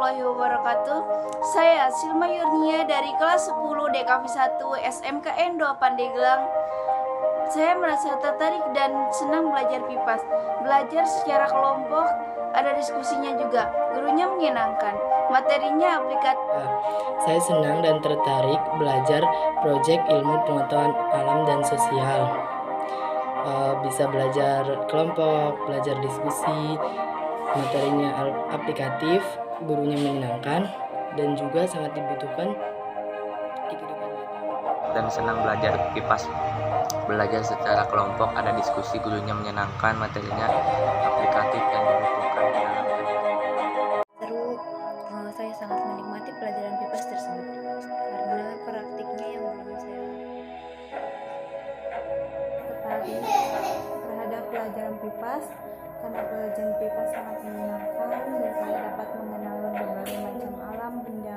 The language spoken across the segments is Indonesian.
warahmatullahi wabarakatuh. Saya Silma Yurnia dari kelas 10 DKV 1 SMKN 2 Pandeglang. Saya merasa tertarik dan senang belajar PIPAS. Belajar secara kelompok, ada diskusinya juga. Gurunya menyenangkan, materinya aplikatif. Saya senang dan tertarik belajar proyek ilmu pengetahuan alam dan sosial. Bisa belajar kelompok, belajar diskusi, materinya aplikatif, gurunya menyenangkan, dan juga sangat dibutuhkan di kehidupan nyata. Dan senang belajar PIPAS. Belajar secara kelompok, ada diskusi, gurunya menyenangkan, materinya aplikatif dan dibutuhkan dalam kehidupan. Seru, saya sangat menikmati pelajaran PIPAS tersebut karena praktiknya yang belum saya tertarik terhadap pelajaran PIPAS karena pelajaran PIPAS sangat menyenangkan dan saya dapat mengenal berbagai macam alam, benda,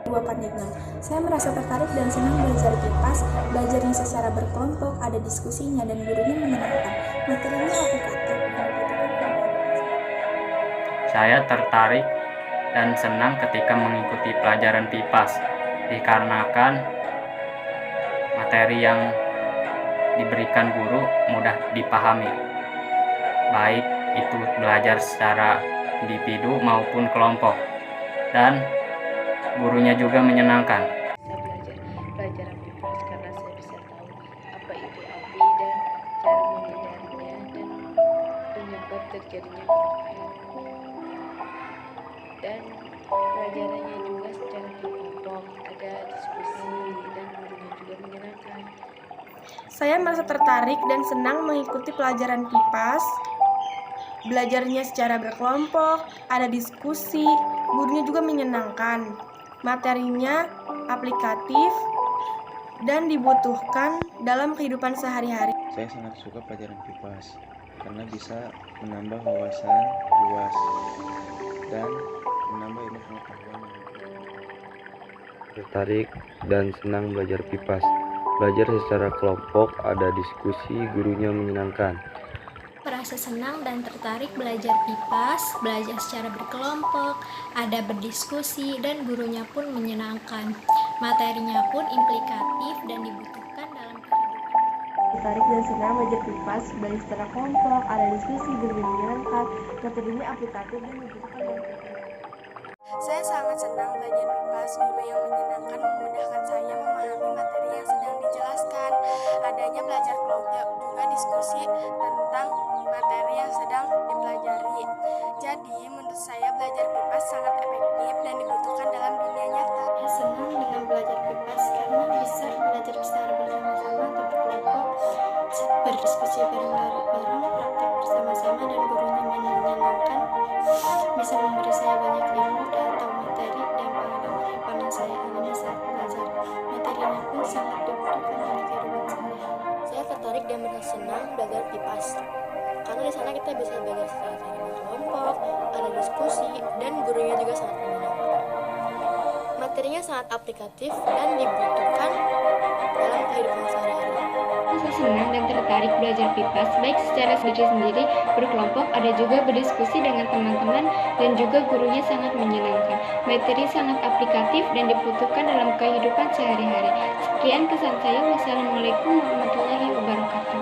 maupun Pandeglang. Saya merasa tertarik dan senang belajar PIPAS. Belajarnya secara berkelompok, ada diskusinya dan gurunya menyenangkan. Materinya aplikatif. Saya tertarik dan senang ketika mengikuti pelajaran PIPAS dikarenakan materi yang diberikan guru mudah dipahami, baik itu belajar secara individu maupun kelompok, dan gurunya juga menyenangkan. Saya belajar pelajaran PIPAS karena saya bisa tahu apa itu api dan cara menghindarinya dan penyebab terjadinya kebakaran. Dan pelajarannya juga secara kelompok, ada diskusi dan gurunya juga menyenangkan. Saya merasa tertarik dan senang mengikuti pelajaran PIPAS. Belajarnya secara berkelompok, ada diskusi, gurunya juga menyenangkan. Materinya aplikatif dan dibutuhkan dalam kehidupan sehari-hari. Saya sangat suka pelajaran PIPAS karena bisa menambah wawasan luas dan menambah ilmu pengetahuan. Tertarik dan senang belajar PIPAS. Belajar secara kelompok, ada diskusi, gurunya menyenangkan. Merasa senang dan tertarik belajar PIPAS, belajar secara berkelompok, ada berdiskusi, dan gurunya pun menyenangkan. Materinya pun implikatif dan dibutuhkan dalam kehidupan. Tertarik dan senang belajar PIPAS, belajar secara kelompok, ada diskusi, gurunya menyenangkan, materinya aplikatif dan dibutuhkan dalam kehidupan. Saya sangat senang belajar PIPAS. Guru yang menyenangkan memudahkan saya memahami materi yang sedang dijelaskan. Adanya belajar kelompok juga diskusi tentang materi yang sedang dipelajari. Jadi menurut saya belajar PIPAS sangat efektif dan dibutuhkan dalam dunia nyata. Saya senang dengan belajar PIPAS karena bisa belajar secara bersama-sama atau berkelompok, berdiskusi bareng-bareng, praktik bersama-sama, dan gurunya menyenangkan, bisa memberi saya banyak ilmu atau materi dan pengalaman yang pernah saya alami saat belajar. Materinya pun sangat dibutuhkan dalam kehidupan sehari-hari. Saya tertarik dan merasa senang belajar PIPAS karena di sana kita bisa belajar secara kelompok, ada diskusi, dan gurunya juga sangat menyenangkan. Materinya sangat aplikatif dan dibutuhkan dalam kehidupan sehari-hari. Saya senang dan tertarik belajar PIPAS, baik secara sendiri-sendiri, berkelompok, ada juga berdiskusi dengan teman-teman, dan juga gurunya sangat menyenangkan. Materi sangat aplikatif dan dibutuhkan dalam kehidupan sehari-hari. Sekian kesan saya. Wassalamualaikum warahmatullahi wabarakatuh.